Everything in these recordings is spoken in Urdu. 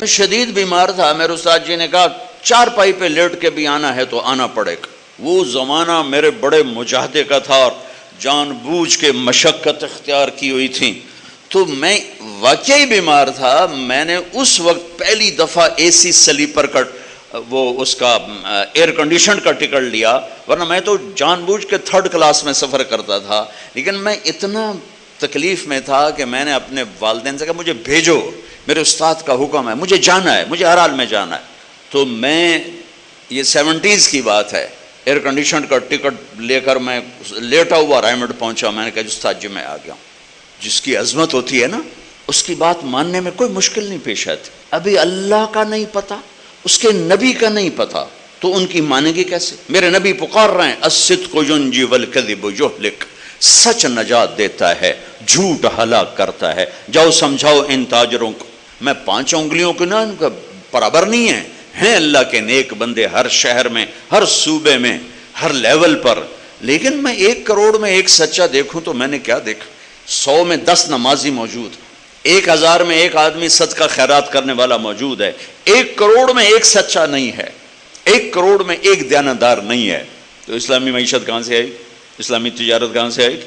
میں شدید بیمار تھا، میرے استاد جی نے کہا چارپائی پہ لیٹ کے بھی آنا ہے تو آنا پڑے گا۔ وہ زمانہ میرے بڑے مجاہدے کا تھا اور جان بوجھ کے مشقت اختیار کی ہوئی تھی، تو میں واقعی بیمار تھا۔ میں نے اس وقت پہلی دفعہ اے سی سلیپر کا وہ اس کا ایئر کنڈیشن کا ٹکٹ لیا، ورنہ میں تو جان بوجھ کے تھرڈ کلاس میں سفر کرتا تھا۔ لیکن میں اتنا تکلیف میں تھا کہ میں نے اپنے والدین سے کہا مجھے بھیجو، میرے استاد کا حکم ہے، مجھے جانا ہے، مجھے ہر حال میں جانا ہے۔ تو میں، یہ 70s کی بات ہے، ایئر کنڈیشن کا ٹکٹ لے کر میں لیٹا ہوا رائمنڈ پہنچا۔ میں نے کہا استاد جی میں آ گیا ہوں۔ جس کی عظمت ہوتی ہے نا، اس کی بات ماننے میں کوئی مشکل نہیں پیش آتی۔ ابھی اللہ کا نہیں پتا، اس کے نبی کا نہیں پتا، تو ان کی مانیں گے کیسے؟ میرے نبی پکار رہے ہیں الصدق ینجی والکذب یہلک، سچ نجات دیتا ہے، جھوٹ ہلاک کرتا ہے۔ جاؤ سمجھاؤ ان تاجروں کو۔ میں 5 انگلیوں کے نا ان کا برابر نہیں ہیں اللہ کے نیک بندے ہر شہر میں، ہر صوبے میں، ہر لیول پر، لیکن میں 1 کروڑ میں 1 سچا دیکھوں تو میں نے کیا دیکھا؟ 100 میں 10 نمازی موجود، 1000 میں 1 آدمی صدقہ خیرات کرنے والا موجود ہے، 1 کروڑ میں 1 سچا نہیں ہے، 1 کروڑ میں 1 دیانتدار نہیں ہے۔ تو اسلامی معیشت کہاں سے آئی؟ اسلامی تجارت کہاں سے آئی؟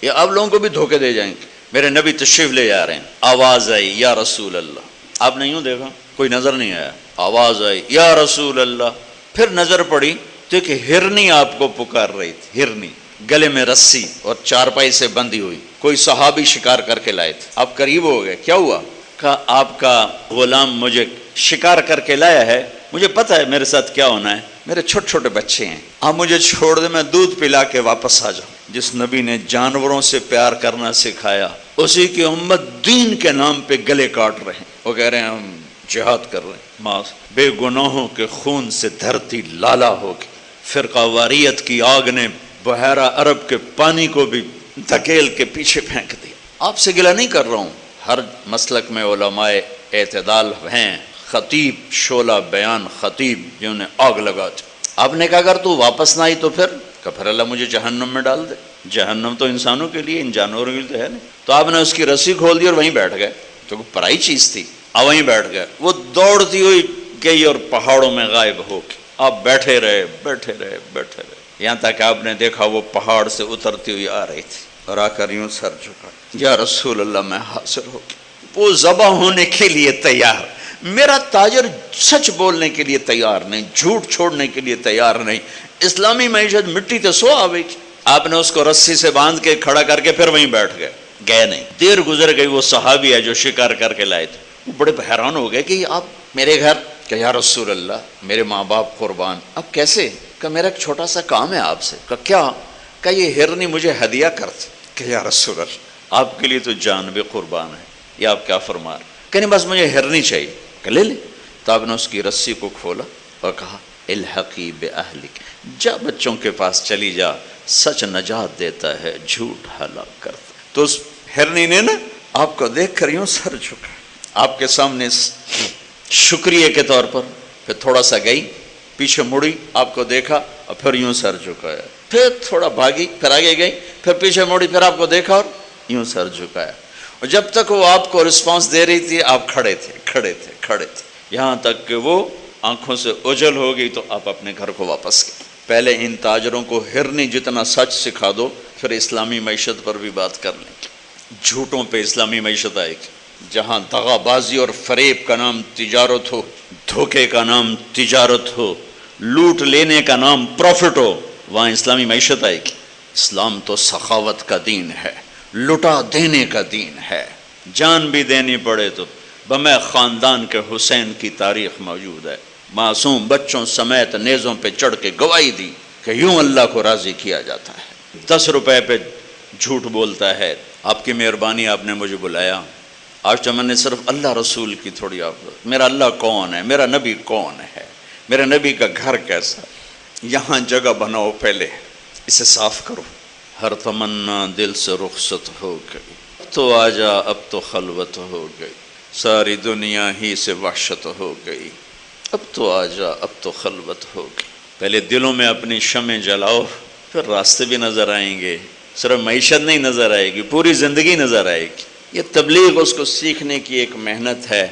یہ آپ لوگوں کو بھی دھوکے دے جائیں گے۔ میرے نبی تشریف لے جا رہے ہیں، آواز آئی یا رسول اللہ، آپ نے یوں دیکھا کوئی نظر نہیں آیا، آواز آئی یا رسول اللہ، پھر نظر پڑی تو ایک ہرنی آپ کو پکار رہی تھی، ہرنی گلے میں رسی اور چارپائی سے بندھی ہوئی، کوئی صحابی شکار کر کے لائے تھے۔ آپ قریب ہو گئے، کیا ہوا؟ کہا آپ کا غلام مجھے شکار کر کے لایا ہے، مجھے پتا ہے میرے ساتھ کیا ہونا ہے، میرے چھوٹے چھوٹے بچے ہیں، آپ مجھے چھوڑ دیں، میں دودھ پلا کے واپس آ جاؤں۔ جس نبی نے جانوروں سے پیار کرنا سکھایا، اسی کی امت دین کے نام پہ گلے کاٹ رہے ہیں۔ وہ کہہ رہے ہیں ہم جہاد کر رہے ہیں، ماس بے گناہوں کے خون سے دھرتی لالا ہوگی۔ فرقہ واریت کی آگ نے بحیرہ عرب کے پانی کو بھی دھکیل کے پیچھے پھینک دیا۔ آپ سے گلہ نہیں کر رہا ہوں، ہر مسلک میں علماء اعتدال ہیں، خطیب شعلہ بیان خطیب جنہیں آگ لگا دی۔ آپ نے کہا اگر تو واپس نہ آئی تو پھر اللہ مجھے جہنم میں ڈال دے۔ جہنم تو انسانوں کے لیے، ان جانوروں کے لیے تو ہے نہیں۔ تو آپ نے اس کی رسی کھول دی اور وہیں بیٹھ گئے، تو پرائی چیز تھی، آپ وہیں بیٹھ گئے۔ وہ دوڑتی ہوئی گئی اور پہاڑوں میں غائب ہو گئی۔ آپ بیٹھے رہے بیٹھے رہے بیٹھے رہے، یہاں تک آپ نے دیکھا وہ پہاڑ سے اترتی ہوئی آ رہی تھی اور آ کر یوں سر جھکا، یا رسول اللہ میں حاضر ہو گئی۔ وہ ذبح ہونے کے لیے تیار، میرا تاجر سچ بولنے کے لیے تیار نہیں، جھوٹ چھوڑنے کے لیے تیار نہیں۔ اسلامی معیشت مٹی تے سو آوے گی۔ آپ نے اس کو رسی سے باندھ کے کھڑا کر کے پھر وہیں بیٹھ گئے نہیں۔ دیر گزر گئی، وہ صحابی ہے جو شکار کر کے لائے تھے، وہ بڑے حیران ہو گئے کہ آپ میرے گھر، کہ یا رسول اللہ میرے ماں باپ قربان، اب کیسے؟ کہ میرا ایک چھوٹا سا کام ہے آپ سے۔ کہ کیا؟ کہ یہ ہرنی مجھے ہدیہ کرتے۔ کہ یا رسول اللہ آپ کے لیے تو جان بھی قربان ہے، یہ آپ کیا فرما رہے؟ کہ نہیں بس مجھے ہرنی چاہیے۔ کہ لے لے۔ تو آپ نے اس کی رسی کو کھولا اور کہا الحقی باہلک، جا بچوں کے پاس چلی جا، سچ نجات دیتا ہے، جھوٹ ہلاک کرتا۔ تو اس ہرنی نے نا آپ کو دیکھ کر یوں سر جھکا، آپ کے سامنے شکریہ کے طور پر، پھر تھوڑا سا گئی، پیچھے مڑی، آپ کو دیکھا اور پھر یوں سر جھکایا، پھر تھوڑا بھاگی، پھر آگے گئی، پھر پیچھے مڑی، پھر آپ کو دیکھا اور یوں سر جھکایا۔ اور جب تک وہ آپ کو رسپانس دے رہی تھی آپ کھڑے تھے، یہاں تک کہ وہ آنکھوں سے اوجھل ہو گئی تو آپ اپنے گھر کو واپس گئے۔ پہلے ان تاجروں کو ہرنی جتنا سچ سکھا دو، پھر اسلامی معیشت پر بھی بات کر لیں گے۔ جھوٹوں پہ اسلامی معیشت آئے گی، جہاں دغا بازی اور فریب کا نام تجارت ہو، دھوکے کا نام تجارت ہو، لوٹ لینے کا نام پروفٹ ہو، وہاں اسلامی معیشت آئے گی۔ اسلام تو سخاوت کا دین ہے، لٹا دینے کا دین ہے، جان بھی دینی پڑے تو۔ بمے خاندان کے حسین کی تاریخ موجود ہے، معصوم بچوں سمیت نیزوں پہ چڑھ کے گواہی دی کہ یوں اللہ کو راضی کیا جاتا ہے۔ 10 روپے پہ جھوٹ بولتا ہے، آپ کی مہربانی آپ نے مجھے بلایا، آج تو میں نے صرف اللہ رسول کی تھوڑی آپ، میرا اللہ کون ہے، میرا نبی کون ہے، میرے نبی کا گھر کیسا، یہاں جگہ بناؤ، پہلے اسے صاف کرو۔ ہر تمنا دل سے رخصت ہو گئی، اب تو آجا اب تو خلوت ہو گئی، ساری دنیا ہی سے وحشت ہو گئی، اب تو آجا اب تو خلوت ہو گئی۔ پہلے دلوں میں اپنی شمع جلاؤ، پھر راستے بھی نظر آئیں گے، صرف معیشت نہیں نظر آئے گی، پوری زندگی نظر آئے گی۔ یہ تبلیغ اس کو سیکھنے کی ایک محنت ہے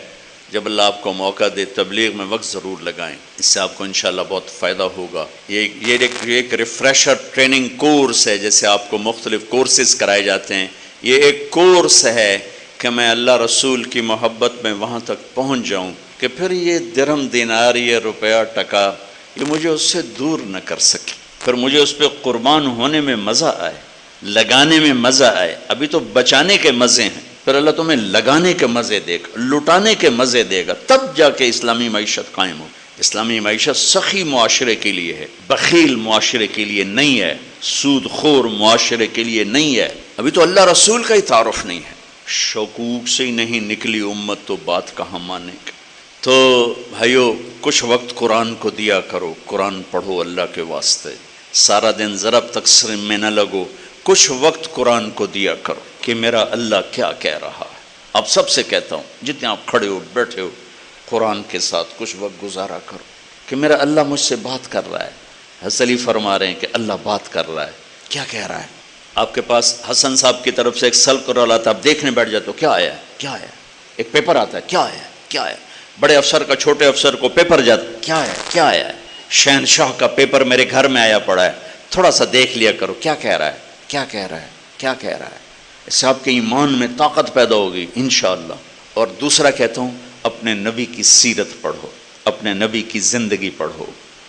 جب اللہ آپ کو موقع دے تبلیغ میں وقت ضرور لگائیں، اس سے آپ کو انشاءاللہ بہت فائدہ ہوگا۔ یہ ایک ریفریشر ٹریننگ کورس ہے، جیسے آپ کو مختلف کورسز کرائے جاتے ہیں، یہ ایک کورس ہے کہ میں اللہ رسول کی محبت میں وہاں تک پہنچ جاؤں کہ پھر یہ درہم دینار، یہ روپیہ ٹکا، یہ مجھے اس سے دور نہ کر سکے، پھر مجھے اس پہ قربان ہونے میں مزہ آئے، لگانے میں مزہ آئے۔ ابھی تو بچانے کے مزے ہیں، پھر اللہ تمہیں لگانے کے مزے دے گا، لٹانے کے مزے دے گا، تب جا کے اسلامی معیشت قائم ہو۔ اسلامی معیشت سخی معاشرے کے لیے ہے، بخیل معاشرے کے لیے نہیں ہے، سود خور معاشرے کے لیے نہیں ہے۔ ابھی تو اللہ رسول کا ہی تعارف نہیں ہے، شکوک سے ہی نہیں نکلی امت تو بات کہاں مانے گا۔ تو بھائیو، کچھ وقت قرآن کو دیا کرو، قرآن پڑھو اللہ کے واسطے، سارا دن ضرب تقسیم میں نہ لگو، کچھ وقت قرآن کو دیا کرو کہ میرا اللہ کیا کہہ رہا ہے۔ آپ سب سے کہتا ہوں، جتنے آپ کھڑے ہو بیٹھے ہو، قرآن کے ساتھ کچھ وقت گزارا کرو کہ میرا اللہ مجھ سے بات کر رہا ہے۔ حسن علی فرما رہے ہیں کہ اللہ بات کر رہا ہے، کیا کہہ رہا ہے؟ آپ کے پاس حسن صاحب کی طرف سے ایک سلک رول آتا ہے، آپ دیکھنے بیٹھ جاتے ہو، کیا آیا ہے، کیا آیا ہے؟ ایک پیپر آتا ہے، کیا آیا ہے، کیا آیا ہے؟ بڑے افسر کا چھوٹے افسر کو پیپر جاتا، کیا آیا ہے، کیا آیا ہے؟ شہنشاہ کا پیپر میرے گھر میں آیا پڑا ہے، تھوڑا سا دیکھ لیا کرو، کیا کہہ رہا ہے، کیا کہہ رہا ہے، کیا کہہ رہا ہے۔ اس سے آپ کے ایمان میں طاقت پیدا ہوگی انشاءاللہ۔ اور دوسرا کہتا ہوں، اپنے نبی کی سیرت پڑھو، اپنے نبی کی زندگی پڑھو،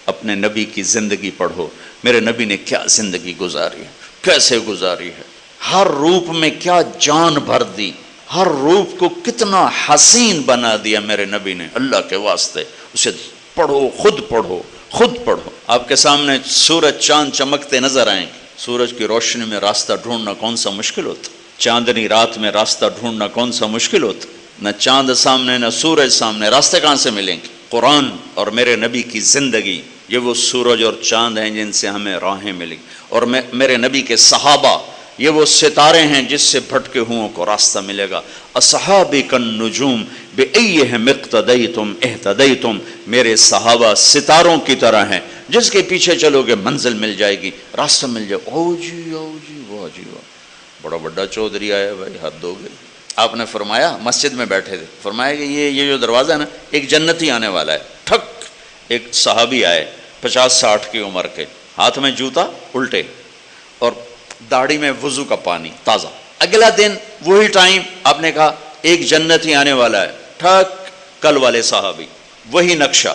اپنے نبی کی زندگی پڑھو۔ میرے نبی نے کیا زندگی گزاری ہے، کیسے گزاری ہے، ہر روپ میں کیا جان بھر دی، ہر روپ کو کتنا حسین بنا دیا میرے نبی نے، اللہ کے واسطے اسے پڑھو، خود پڑھو، خود پڑھو۔ آپ کے سامنے سورج چاند چمکتے نظر آئیں گے، سورج کی روشنی میں راستہ ڈھونڈنا کون سا مشکل ہوتا، چاندنی رات میں راستہ ڈھونڈنا کون سا مشکل ہوتا، نہ چاند سامنے نہ سورج سامنے، راستے کہاں سے ملیں گے؟ قرآن اور میرے نبی کی زندگی، یہ وہ سورج اور چاند ہیں جن سے ہمیں راہیں ملیں، اور میرے نبی کے صحابہ یہ وہ ستارے ہیں جس سے بھٹکے ہوں کو راستہ ملے گا۔ اصحابک النجوم بأیہم اقتدیتم اہتدیتم، میرے صحابہ ستاروں کی طرح ہیں، جس کے پیچھے چلو گے منزل مل جائے گی، راستہ مل جائے۔ او جی واہ جی واہ، بڑا بڑا چودھری آیا بھائی، حد ہو گئی۔ آپ نے فرمایا، مسجد میں بیٹھے تھے، فرمایا کہ یہ جو دروازہ ہے نا، ایک جنتی آنے والا ہے۔ ٹھک، ایک صحابی آئے 50-60 کی عمر کے، ہاتھ میں جوتا الٹے اور داڑھی میں وضو کا پانی تازہ۔ اگلا دن وہی ٹائم آپ نے کہا ایک جنتی آنے والا ہے، ٹھک، کل والے صحابی، وہی نقشہ۔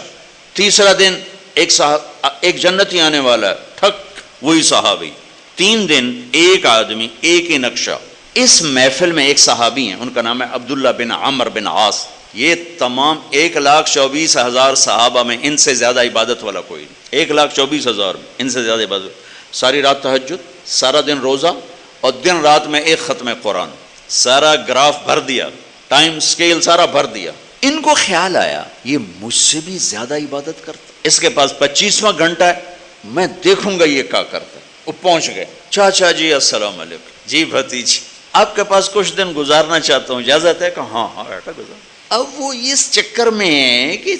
تیسرا دن ایک جنتی آنے والا ہے، ٹھک، وہی صحابی۔ 3 دن ایک آدمی، ایک ہی نقشہ۔ اس محفل میں ایک صحابی ہیں، ان کا نام ہے عبداللہ بن عمر بن عاص۔ یہ تمام 1,24,000 صحابہ میں ان سے زیادہ عبادت والا کوئی نہیں، 1,24,000 میں ان سے زیادہ عبادت، ساری رات تہجد، سارا دن روزہ، اور دن رات میں ایک ختم قرآن، سارا گراف بھر دیا، ٹائم سکیل سارا بھر دیا۔ ان کو خیال آیا یہ مجھ سے بھی زیادہ عبادت کرتا، اس کے پاس 25واں گھنٹہ ہے، میں دیکھوں گا یہ کیا کرتا ہے۔ وہ پہنچ گئے، چاچا جی السلام علیکم، جی بھتیجی آپ کے پاس کچھ دن گزارنا چاہتا ہوں، اجازت ہے کہ ہاں بیٹا گزار۔ اب وہ اس چکر میں ہے کہ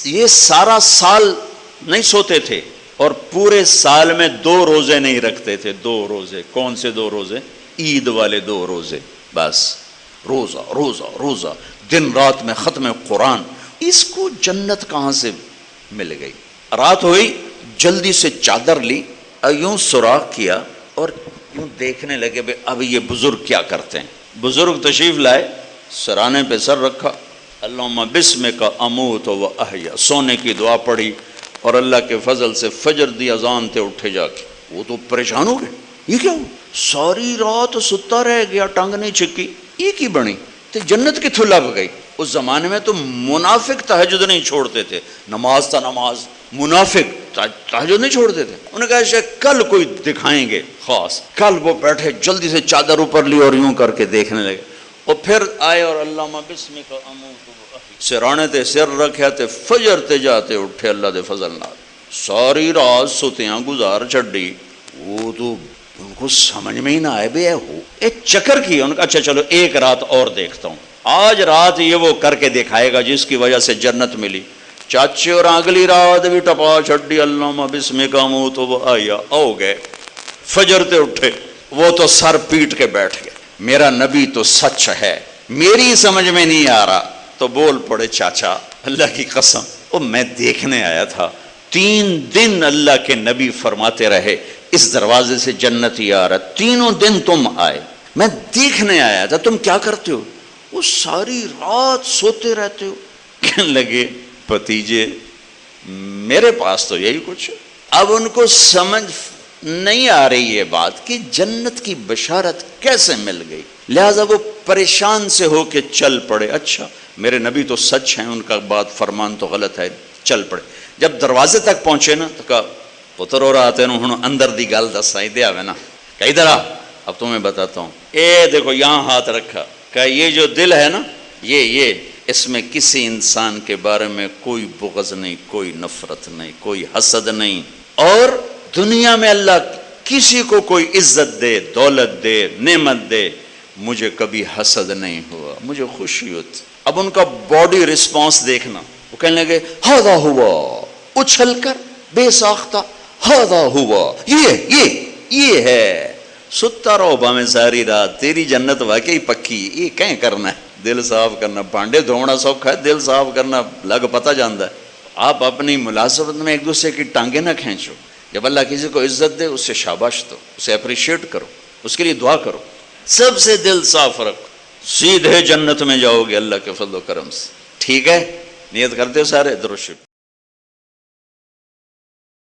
یہ سارا سال نہیں سوتے تھے، اور پورے سال میں 2 روزے نہیں رکھتے تھے، 2 روزے۔ کون سے 2 روزے؟ عید والے 2 روزے، بس روزہ روزہ روزہ، دن رات میں ختم قرآن۔ اس کو جنت کہاں سے مل گئی؟ رات ہوئی، جلدی سے چادر لی، یوں سوراخ کیا اور یوں دیکھنے لگے بھئی اب یہ بزرگ کیا کرتے ہیں۔ بزرگ تشریف لائے، سرانے پہ سر رکھا، اللہم بسمک اموت و احیا، سونے کی دعا پڑھی، اور اللہ کے فضل سے فجر دی اذان تے اٹھے جا کے۔ وہ تو پریشان ہو گئے، یہ کیا ہوا؟ ساری رات ستا رہ گیا، ٹنگ نہیں چھکی، یہ کی بنی تو جنت کی لب گئی۔ اس زمانے میں تو منافق تہجد نہیں چھوڑتے تھے، نماز تا نماز، منافق تہجد نہیں چھوڑتے تھے۔ انہوں نے کہا شاید کل کوئی دکھائیں گے خاص۔ کل وہ بیٹھے، جلدی سے چادر اوپر لی اور یوں کر کے دیکھنے لگے، اور پھر آئے اور اللہم بسمک اموت و احیا، سرانے تے سر رکھے تے فجر تے جاتے اٹھے اللہ دے فضل نال۔ ساری رات ستیاں گزار چھڈی۔ وہ تو ان کو سمجھ میں ہی نہ آئے بے ہو ایک چکر کی۔ ان کا اچھا چلو ایک رات اور دیکھتا ہوں، آج رات یہ وہ کر کے دکھائے گا جس کی وجہ سے جنت ملی۔ چاچے اور اگلی رات بھی ٹپا چھڈی، اللہم بسمک اموت و احیا، او گئے فجر تے اٹھے۔ وہ تو سر پیٹ کے بیٹھ گئے، میرا نبی تو سچ ہے، میری سمجھ میں نہیں آ رہا، تو بول پڑے چاچا اللہ کی قسم وہ میں دیکھنے آیا تھا، 3 دن اللہ کے نبی فرماتے رہے اس دروازے سے جنتی آ رہا، تینوں دن تم آئے، میں دیکھنے آیا تھا تم کیا کرتے ہو؟ وہ ساری رات سوتے رہتے ہو۔ کہنے لگے بھتیجے میرے پاس تو یہی کچھ ہے۔ اب ان کو سمجھ نہیں آ رہی یہ بات کہ جنت کی بشارت کیسے مل گئی، لہذا وہ پریشان سے ہو کے چل پڑے، اچھا میرے نبی تو سچ ہیں، ان کا بات فرمان تو غلط ہے، چل پڑے۔ جب دروازے تک پہنچے نا تو کہا پتر ہو رہا تینوں ہن اندر دی گل دسائی دے آوے نا، کہ ادھر آ اب تمہیں بتاتا ہوں، اے دیکھو یہاں ہاتھ رکھا، کہ یہ جو دل ہے نا یہ اس میں کسی انسان کے بارے میں کوئی بغض نہیں، کوئی نفرت نہیں، کوئی حسد نہیں، اور دنیا میں اللہ کسی کو کوئی عزت دے، دولت دے، نعمت دے، مجھے کبھی حسد نہیں ہوا، مجھے خوشی ہوتی۔ اب ان کا باڈی رسپانس دیکھنا، وہ کہنے لگے ہذا ہوا، اچھل کر بے ساختہ ہذا ہوا، یہ ہے۔ ستا رہو باویں ساری رات، تیری جنت واقعی پکی، یہ کہیں کرنا ہے، دل صاف کرنا، بانڈے دھونا سوکھا ہے، دل صاف کرنا لگ پتہ جاندا ہے۔ آپ اپنی ملازمت میں ایک دوسرے کی ٹانگیں نہ کھینچو، جب اللہ کسی کو عزت دے اس سے شاباش دو، اسے اپریشیٹ کرو، اس کے لیے دعا کرو، سب سے دل صاف رکھو، سیدھے جنت میں جاؤ گے اللہ کے فضل و کرم سے۔ ٹھیک ہے، نیت کرتے ہو سارے؟ درود شریف۔